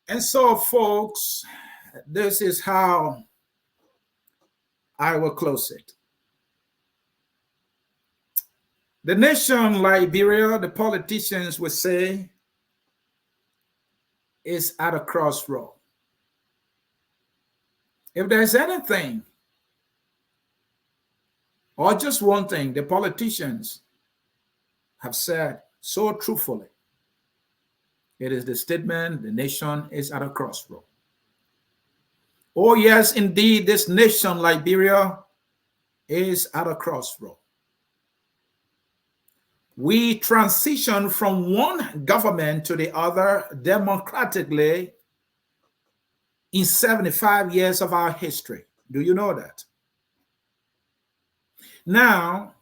And so, folks, this is how I will close it. The nation Liberia, the politicians would say, is at a crossroad. If there's anything, or just one thing, the politicians have said so truthfully, it is the statement the nation is at a crossroad. Oh, yes, indeed, this nation, Liberia, is at a crossroad. We transition from one government to the other democratically in 75 years of our history. Do you know that? Now,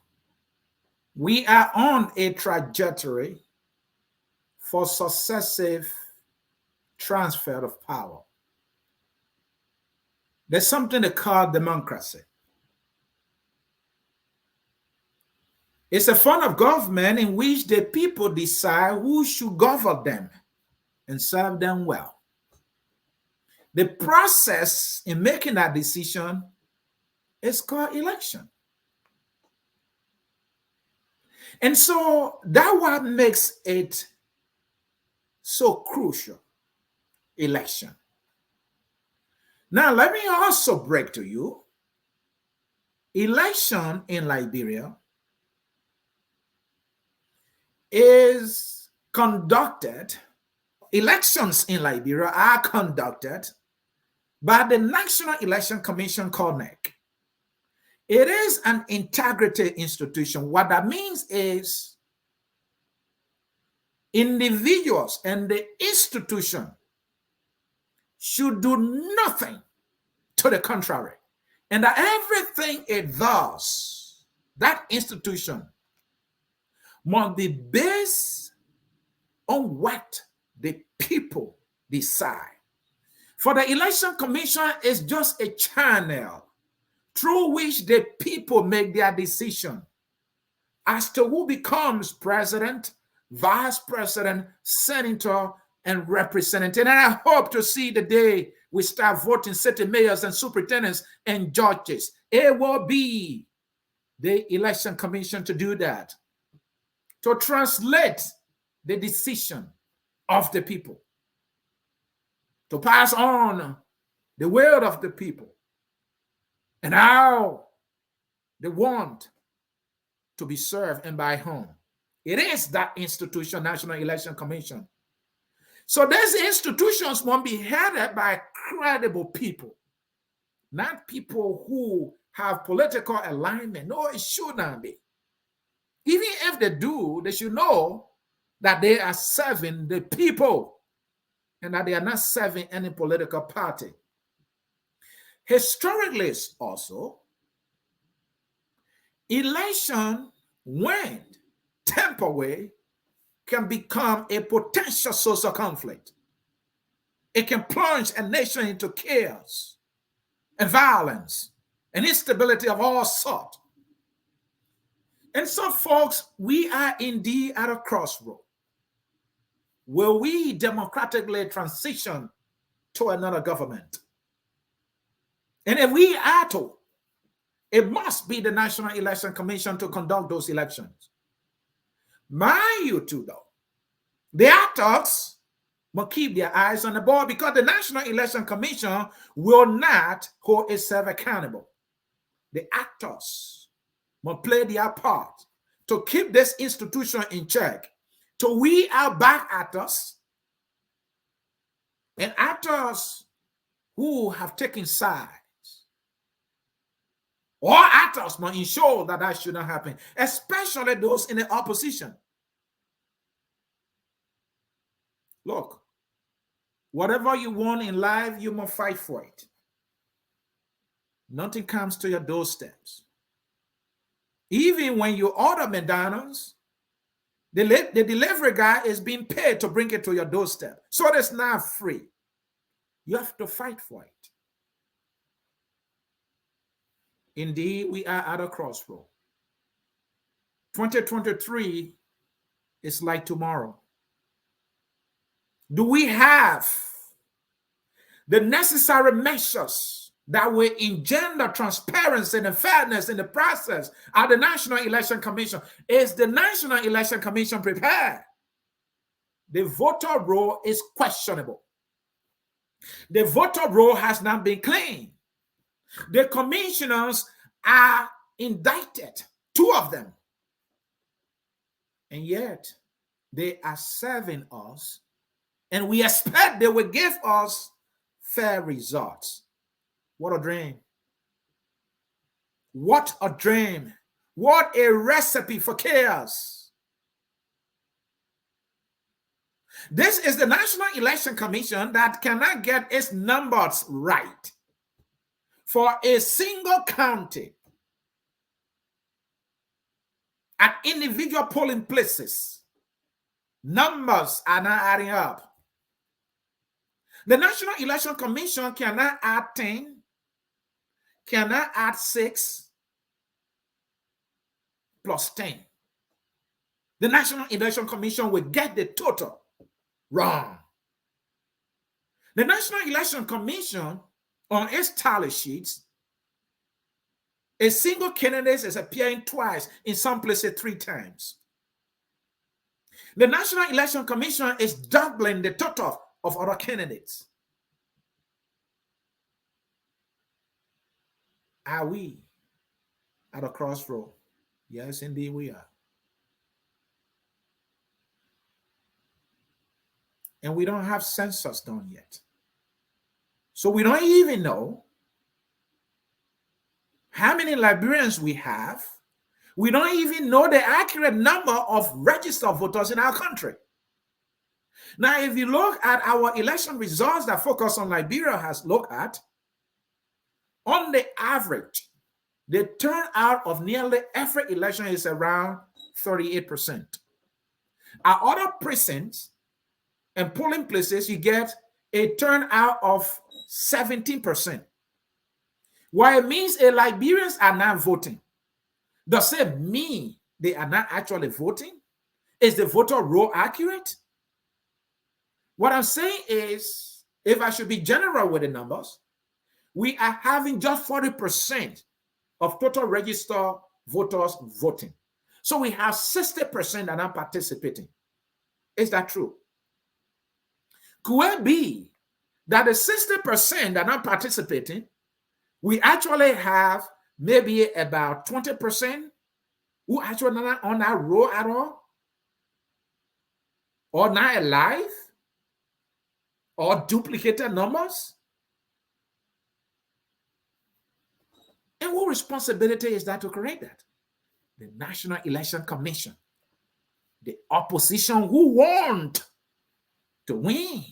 we are on a trajectory for successive transfer of power. There's something they call democracy. It's a form of government in which the people decide who should govern them and serve them well. The process in making that decision is called election. And so that's what makes it so crucial, election. Now, let me also break to you, election in Liberia is conducted, elections in Liberia are conducted by the National Election Commission called NEC. It is an integrity institution. What that means is individuals and the institution should do nothing to the contrary. And that everything it does, that institution must be based on what the people decide. For the Election Commission is just a channel through which the people make their decision as to who becomes president, vice president, senator, and representative. And I hope to see the day we start voting city mayors and superintendents and judges. It will be the Election Commission to do that, to translate the decision of the people, to pass on the will of the people and how they want to be served and by whom. It is that institution, National Election Commission. So these institutions won't be headed by credible people, not people who have political alignment. No, it should not be. Even if they do, they should know that they are serving the people and that they are not serving any political party. Historically also, election, when tempered away, can become a potential source of conflict. It can plunge a nation into chaos and violence and instability of all sorts. And so, folks, we are indeed at a crossroad. Will we democratically transition to another government? And if we are to, it must be the National Election Commission to conduct those elections. Mind you, too, though, the actors must keep their eyes on the ball because the National Election Commission will not hold itself accountable. The actors must play their part to keep this institution in check, to weed out bad actors and actors who have taken sides. All actors must ensure that that should not happen, especially those in the opposition. Look, whatever you want in life, you must fight for it. Nothing comes to your doorsteps. Even when you order McDonald's, the delivery guy is being paid to bring it to your doorstep. So it's not free. You have to fight for it. Indeed, we are at a crossroad. 2023 is like tomorrow. Do we have the necessary measures that will engender transparency and fairness in the process at the National Election Commission. Is the National Election Commission prepared? The voter roll is questionable. The voter roll has not been cleaned. The commissioners are indicted, 2 of them. And yet, they are serving us, and we expect they will give us fair results. What a dream. What a dream. What a recipe for chaos. This is the National Election Commission that cannot get its numbers right for a single county at individual polling places. Numbers are not adding up. The National Election Commission cannot add 10, cannot add 6 plus 10. The National Election Commission will get the total wrong. The National Election Commission, on its tally sheets, a single candidate is appearing twice, in some places 3 times. The National Election Commission is doubling the total of other candidates. Are we at a crossroad? Yes, indeed we are. And we don't have census done yet. So we don't even know how many Liberians we have. We don't even know the accurate number of registered voters in our country. Now, if you look at our election results that Focus on Liberia has looked at, on the average, the turnout of nearly every election is around 38%. At other precincts and polling places, you get a turnout of 17%. What it means is Liberians are not voting. Does it mean they are not actually voting? Is the voter roll accurate? What I'm saying is, if I should be general with the numbers, we are having just 40% of total registered voters voting. So we have 60% that are not participating. Is that true? Could it be that the 60% that are not participating, we actually have maybe about 20% who actually are not on that roll at all, or not alive, or duplicated numbers? And what responsibility is that to correct that? The National Election Commission, the opposition who want to win.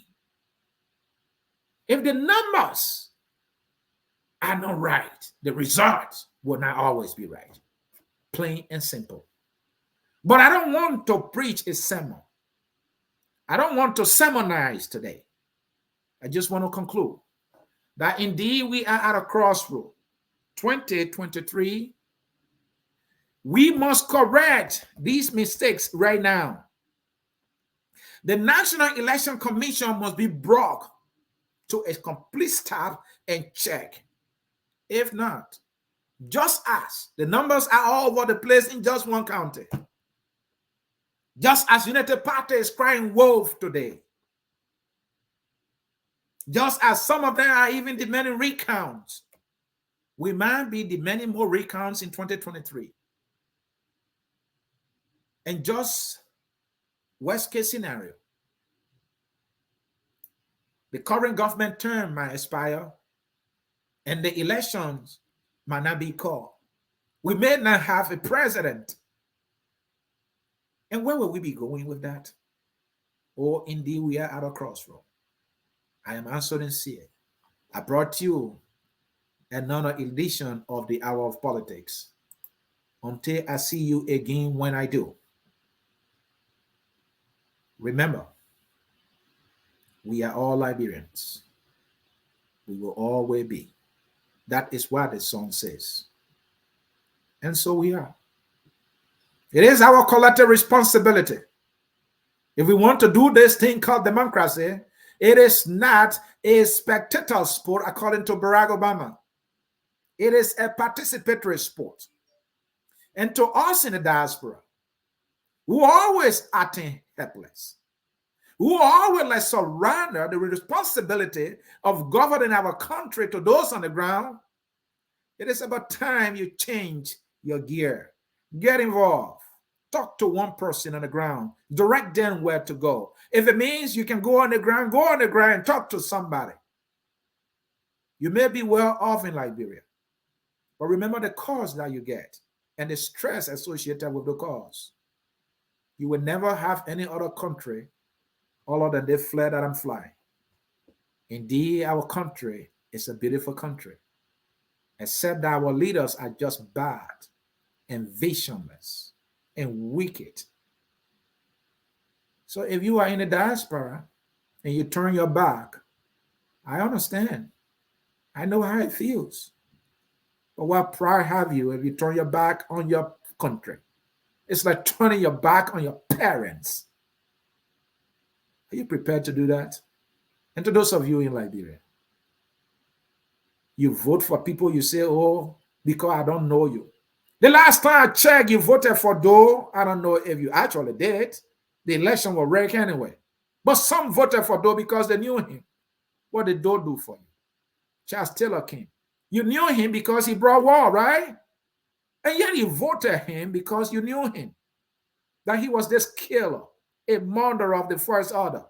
If the numbers are not right, the results will not always be right. Plain and simple. But I don't want to preach a sermon. I don't want to sermonize today. I just want to conclude that indeed we are at a crossroad. 2023, we must correct these mistakes right now. The National Election Commission must be brought to a complete stop and check. If not, just as the numbers are all over the place in just one county, just as United Party is crying wolf today, just as some of them are even demanding recounts, we might be demanding more recounts in 2023. And just worst case scenario, the current government term might expire and the elections might not be called. We may not have a president. And where will we be going with that? Oh, indeed, we are at a crossroad. I am answering sincere. I brought you another edition of the Hour of Politics. Until I see you again when I do, remember, we are all Liberians. We will always be. That is what the song says. And so we are. It is our collective responsibility. If we want to do this thing called democracy, it is not a spectator sport according to Barack Obama. It is a participatory sport. And to us in the diaspora, who always acting helpless, who always like surrender the responsibility of governing our country to those on the ground, it is about time you change your gear. Get involved. Talk to one person on the ground. Direct them where to go. If it means you can go on the ground and talk to somebody. You may be well off in Liberia, but remember the cause that you get and the stress associated with the cause. You will never have any other country other than the flag that I'm flying. Indeed, our country is a beautiful country, except that our leaders are just bad and visionless and wicked. So if you are in the diaspora and you turn your back, I understand. I know how it feels. But what pride have you if you turn your back on your country? It's like turning your back on your parents. Are you prepared to do that? And to those of you in Liberia, you vote for people, you say, oh, because I don't know you. The last time I checked, you voted for Doe. I don't know if you actually did. The election was rigged anyway. But some voted for Doe because they knew him. What did Doe do for you? Charles Taylor King. You knew him because he brought war, right? And yet you voted him because you knew him. That he was this killer, a murderer of the first order.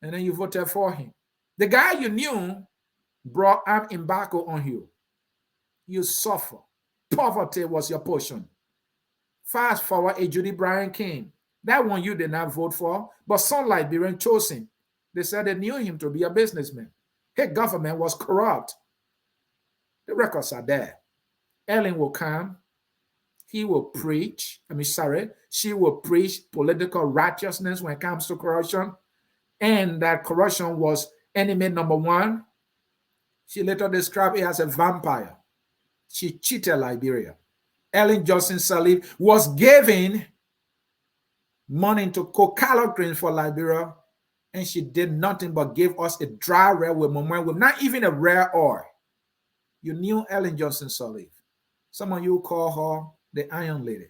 And then you voted for him. The guy you knew brought armed embargo on you. You suffer. Poverty was your portion. Fast forward, a Judy Bryan came. That one you did not vote for, but some Liberians chose him. They said they knew him to be a businessman. His government was corrupt. The records are there. Ellen will come. He will preach. She will preach political righteousness when it comes to corruption. And that corruption was enemy number one. She later described it as a vampire. She cheated Liberia. Ellen Johnson Sirleaf was giving money to Coca-Cola Greens for Liberia, and she did nothing but give us a dry railway moment with not even a rare oil. You knew Ellen Johnson Sirleaf. Some of you call her the Iron Lady.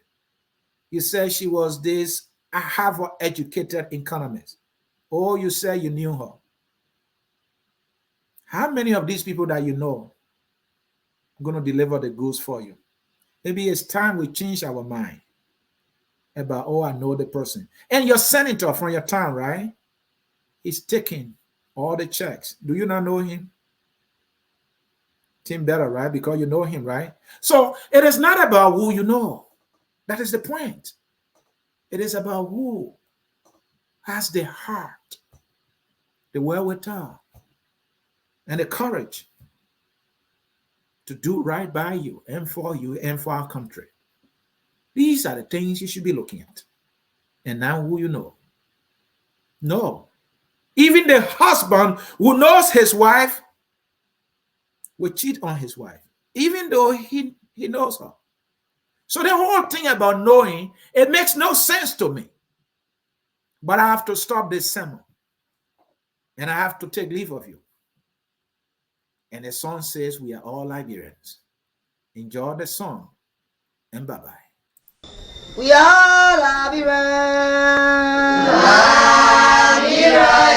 You said she was this Harvard-educated economist. Oh, you said you knew her. How many of these people that you know are going to deliver the goods for you? Maybe it's time we change our mind about, oh, I know the person. And your senator from your town, right? He's taking all the checks. Do you not know him? Tim Better, right? Because you know him, right? So it is not about who you know. That is the point. It is about who has the heart, the wherewithal, and the courage to do right by you and for our country. These are the things you should be looking at. And now who you know. No. Even the husband who knows his wife will cheat on his wife, even though he knows her. So the whole thing about knowing, it makes no sense to me. But I have to stop this sermon. And I have to take leave of you. And the song says we are all Liberians. Enjoy the song and bye-bye. We are Liberians. Liberians.